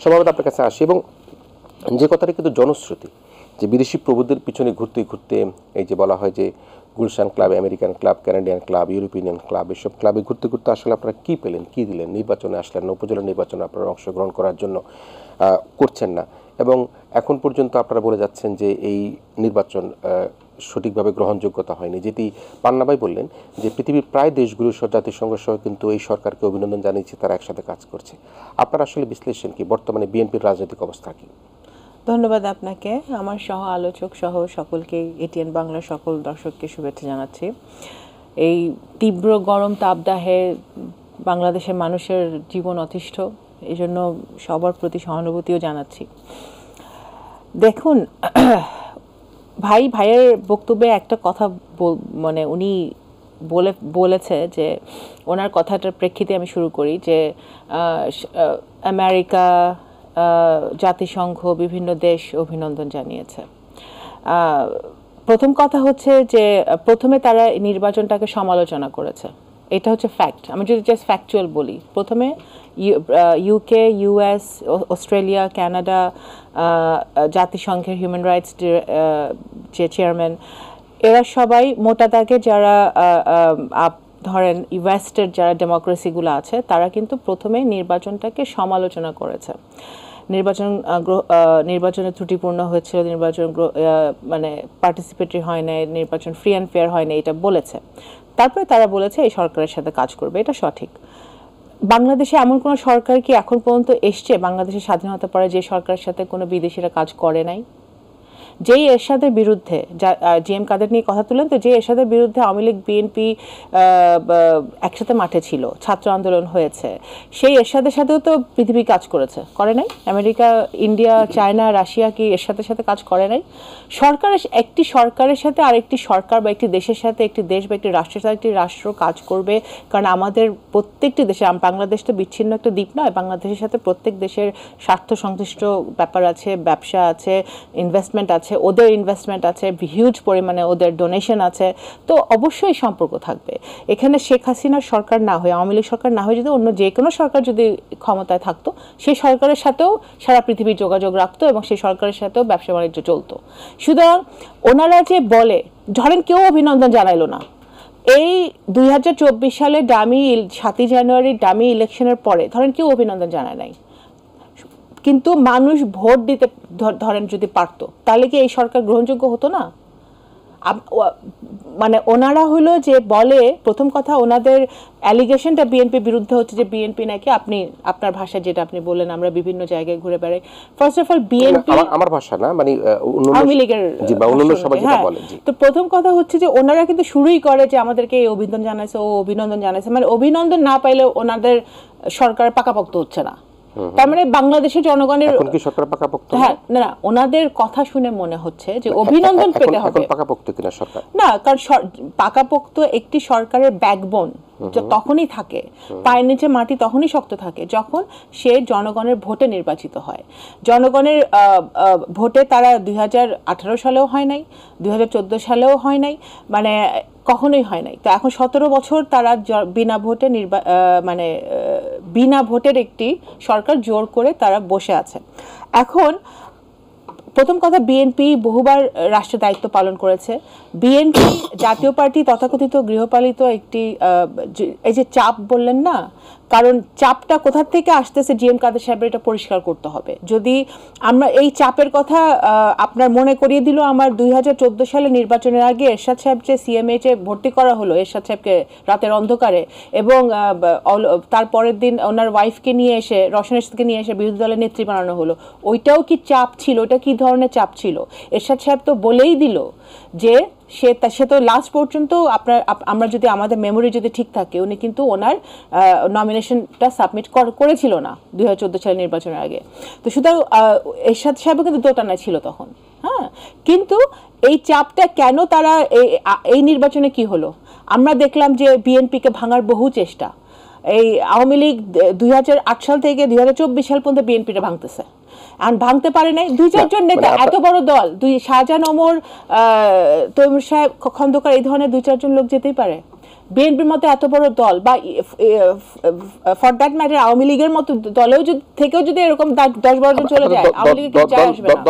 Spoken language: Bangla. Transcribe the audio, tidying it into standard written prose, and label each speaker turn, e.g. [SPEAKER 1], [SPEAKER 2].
[SPEAKER 1] সম্ভবত আপনার কাছে আসি এবং যে কথাটা কিন্তু জনশ্রুতি যে বিদেশি প্রভুদের পিছনে ঘুরতে ঘুরতে এই যে বলা হয় যে Gulshan club, American club, Canadian club, European club, এসব ক্লাবে ঘুরতে ঘুরতে আসলে আপনারা কী পেলেন, কী দিলেন? নির্বাচনে আসলেন না, উপজেলা নির্বাচনে আপনারা অংশগ্রহণ করার জন্য করছেন না, এবং এখন পর্যন্ত আপনারা বলে যাচ্ছেন যে এই নির্বাচন সঠিকভাবে গ্রহণযোগ্যতা হয়নি, যেটি পান্না ভাই বললেন যে পৃথিবীর প্রায় দেশগুলো সহ জাতিসংঘ সহ কিন্তু এই সরকারকে অভিনন্দন জানিয়েছে, তারা একসাথে কাজ করছে। আপনার আসলে বিশ্লেষণ কি বর্তমানে বিএনপির রাজনৈতিক অবস্থা কি?
[SPEAKER 2] ধন্যবাদ আপনাকে, আমার সহ আলোচক সহ সকলকে, এটিএন বাংলার সকল দর্শককে শুভেচ্ছা জানাচ্ছি। এই তীব্র গরম তাপদাহে বাংলাদেশের মানুষের জীবন অতিষ্ঠ, এই জন্য সবার প্রতি সহানুভূতিও জানাচ্ছি। দেখুন, ভাইয়ের বক্তব্যে একটা কথা মানে উনি বলেছে যে, ওনার কথাটার প্রেক্ষিতে আমি শুরু করি যে আমেরিকা, জাতিসংঘ, বিভিন্ন দেশ অভিনন্দন জানিয়েছে। প্রথম কথা হচ্ছে যে প্রথমে তারা নির্বাচনটাকে সমালোচনা করেছে, এটা হচ্ছে ফ্যাক্ট। আমি যদি জাস্ট ফ্যাকচুয়াল বলি, প্রথমে ইউকে, ইউএস, অস্ট্রেলিয়া, কানাডা, জাতিসংঘের হিউম্যান রাইটস যে চেয়ারম্যান, এরা সবাই মোটা দাগে যারা ধরেন ওয়েস্টের যারা ডেমোক্রেসিগুলো আছে, তারা কিন্তু প্রথমে নির্বাচনটাকে সমালোচনা করেছে। নির্বাচনে ত্রুটিপূর্ণ হয়েছিল, নির্বাচন মানে পার্টিসিপেটরি হয় নাই, নির্বাচন ফ্রি অ্যান্ড ফেয়ার হয় না, এটা বলেছে। তারপরে তারা বলেছে এই সরকারের সাথে কাজ করবে, এটা সঠিক। বাংলাদেশে এমন কোনো সরকার কি এখন পর্যন্ত এসছে বাংলাদেশের স্বাধীনতার পরে যে সরকারের সাথে কোনো বিদেশিরা কাজ করে নাই? যেই এরশাদের বিরুদ্ধে জি এম কাদের নিয়ে কথা তুলেন, তো যে এরশাদের বিরুদ্ধে আওয়ামী লীগ, বিএনপি একসাথে মাঠে ছিল, ছাত্র আন্দোলন হয়েছে, সেই এরশাদের সাথেও তো পৃথিবী কাজ করেছে, করে নাই? আমেরিকা, ইন্ডিয়া, চায়না, রাশিয়া কি এরশাদের সাথে কাজ করে নাই? একটি সরকারের সাথে আরেকটি সরকার বা একটি দেশের সাথে একটি দেশ বা একটি রাষ্ট্রের সাথে একটি রাষ্ট্র কাজ করবে, কারণ আমাদের প্রত্যেকটি দেশে, বাংলাদেশ তো বিচ্ছিন্ন একটা দ্বীপ নয়, বাংলাদেশের সাথে প্রত্যেক দেশের স্বার্থ সংশ্লিষ্ট ব্যাপার আছে, ব্যবসা আছে, ইনভেস্টমেন্ট আছে, ওদের ইনভেস্টমেন্ট আছে, হিউজ পরিমাণে ওদের ডোনেশন আছে, তো অবশ্যই সম্পর্ক থাকবে। এখানে শেখ হাসিনার সরকার না হয়ে, আওয়ামী লীগ সরকার না হয়ে যদি অন্য যে কোনো সরকার যদি ক্ষমতায় থাকতো, সেই সরকারের সাথেও সারা পৃথিবী যোগাযোগ রাখতো এবং সেই সরকারের সাথেও ব্যবসা বাণিজ্য চলতো। সুতরাং ওনারা যে বলে, ধরেন কেউ অভিনন্দন জানাইলো না, এই 2024 সালে 7ই জানুয়ারি ডামি ইলেকশনের পরে ধরেন কেউ অভিনন্দন জানায় নাই, কিন্তু মানুষ ভোট দিতে ধরেন যদি পারতো, তাহলে কি এই সরকার গ্রহণযোগ্য হতো না? মানে ওনারা হলো যে বলে, প্রথম কথা ওনাদের অ্যালিগেশনটা বিএনপির বিরুদ্ধে হচ্ছে যে বিএনপি নাকি, আপনি আপনার ভাষায় যেটা আপনি বললেন, আমরা বিভিন্ন জায়গায় ঘুরে বেড়াই। ফার্স্ট অফ অল বিএনপি, আমার ভাষা না, মানে আওয়ামী লীগের, তো প্রথম কথা হচ্ছে যে ওনারা কিন্তু শুরুই করে যে আমাদেরকে এই অভিনন্দন জানাইছে, ও অভিনন্দন জানাইছে, মানে অভিনন্দন না পাইলে ওনাদের সরকার পাকাপোক্ত হচ্ছে না। তার মানে বাংলাদেশের জনগণের হ্যাঁ না, ওনাদের কথা শুনে মনে হচ্ছে যে অভিনন্দন পেতে হবে না, কারণ পাকাপোক্ত একটি সরকারের ব্যাকবোন তখনই থাকে, পায়ের নিচে মাটি তখনই শক্ত থাকে যখন সে জনগণের ভোটে নির্বাচিত হয়। জনগণের ভোটে তারা 2018 সালেও হয় নাই, 2014 সালেও হয় নাই, মানে কখনোই হয় নাই। তো এখন 17 বছর তারা বিনা ভোটে মানে বিনা ভোটের একটি সরকার জোর করে তারা বসে আছে। এখন প্রথম কথা, বিএনপি বহুবার রাষ্ট্রের দায়িত্ব পালন করেছে। বিএনপি জাতীয় পার্টি তথাকথিত গৃহপালিত একটি, এই যে চাপ বললেন না, কারণ চাপটা কোথা থেকে আসতেছে জি এম কাদের সাহেবের এটা পরিষ্কার করতে হবে। যদি আমরা এই চাপের কথা আপনার মনে করিয়ে দিল আমার 2014 সালে নির্বাচনের আগে এরশাদ সাহেব যে সিএমএইচে ভর্তি করা হলো, এরশাদ সাহেবকে রাতের অন্ধকারে, এবং তার পরের দিন ওনার ওয়াইফকে নিয়ে এসে, রওশন এরশাদকে নিয়ে এসে বিরোধী দলের নেত্রী বানানো হলো, ওইটাও কি চাপ ছিল? ওইটা কি ধরনের চাপ ছিল? এরশাদ সাহেব তো বলেই দিল যে সে তো লাস্ট পর্যন্ত আমরা যদি আমাদের মেমোরি যদি ঠিক থাকে, উনি কিন্তু ওনার নমিনেশনটা সাবমিট করেছিল না 2014 সালের নির্বাচনের আগে। তো সুতরাং এরশাদ সাহেবও কিন্তু দোটানায় ছিল তখন। হ্যাঁ, কিন্তু এই চাপটা কেন তারা এই নির্বাচনে কি হলো? আমরা দেখলাম যে বিএনপিকে ভাঙার বহু চেষ্টা, এই আওয়ামী লীগ 2008 সাল থেকে 2024 সাল পর্যন্ত বিএনপিটা ভাঙতেছে, আর ভাঙতে পারে নাই। 2-4 জন নেতা, এত বড় দল, শাহজাহান ওমর, তৈমুর সাহেব, খন্দকার, এই ধরনের 2-4 জন লোক যেতেই পারে। বিএনপির মতো এত বড় দল বা ফর দ্যাট ম্যাটার আওয়ামী লীগের মতো দলেও যদি থেকেও যদি এরকম 10-12 জন চলে যায়, আওয়ামী লীগের যায় আসবে না।